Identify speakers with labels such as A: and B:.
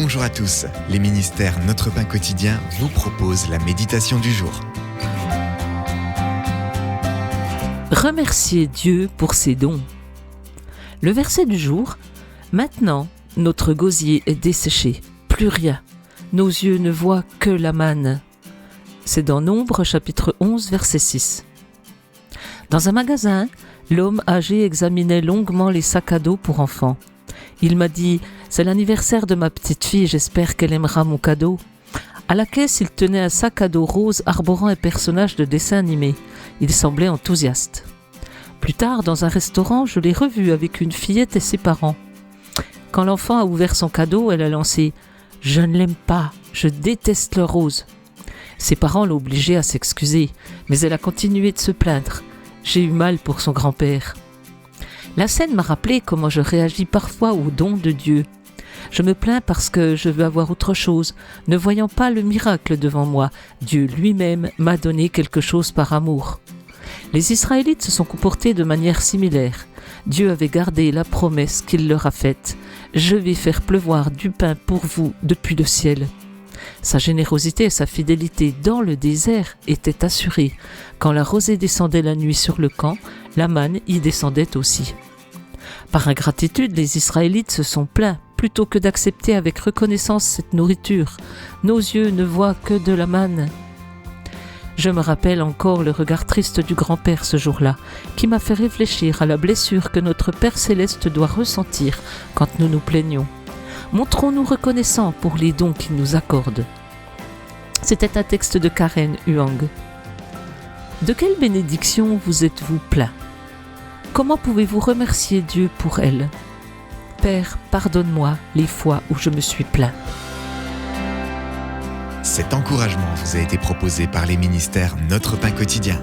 A: Bonjour à tous, les ministères Notre Pain Quotidien vous proposent la méditation du jour.
B: Remerciez Dieu pour ses dons. Le verset du jour: maintenant, notre gosier est desséché, plus rien. Nos yeux ne voient que la manne. C'est dans Nombre, chapitre 11, verset 6. Dans un magasin, l'homme âgé examinait longuement les sacs à dos pour enfants. Il m'a dit: c'est l'anniversaire de ma petite fille, j'espère qu'elle aimera mon cadeau. À la caisse, il tenait un sac à dos rose arborant un personnage de dessin animé. Il semblait enthousiaste. Plus tard, dans un restaurant, je l'ai revu avec une fillette et ses parents. Quand l'enfant a ouvert son cadeau, elle a lancé: je ne l'aime pas, je déteste le rose. Ses parents l'ont obligée à s'excuser, mais elle a continué de se plaindre. J'ai eu mal pour son grand-père. La scène m'a rappelé comment je réagis parfois aux dons de Dieu. Je me plains parce que je veux avoir autre chose, ne voyant pas le miracle devant moi. Dieu lui-même m'a donné quelque chose par amour. Les Israélites se sont comportés de manière similaire. Dieu avait gardé la promesse qu'il leur a faite. Je vais faire pleuvoir du pain pour vous depuis le ciel. Sa générosité et sa fidélité dans le désert étaient assurées. Quand la rosée descendait la nuit sur le camp, la manne y descendait aussi. Par ingratitude, les Israélites se sont plaints plutôt que d'accepter avec reconnaissance cette nourriture. Nos yeux ne voient que de la manne. Je me rappelle encore le regard triste du grand-père ce jour-là, qui m'a fait réfléchir à la blessure que notre Père Céleste doit ressentir quand nous nous plaignons. Montrons-nous reconnaissants pour les dons qu'il nous accorde. C'était un texte de Karen Huang. De quelle bénédiction vous êtes-vous plein? Comment pouvez-vous remercier Dieu pour elle? Père, pardonne-moi les fois où je me suis plaint.
A: Cet encouragement vous a été proposé par les ministères Notre Pain Quotidien.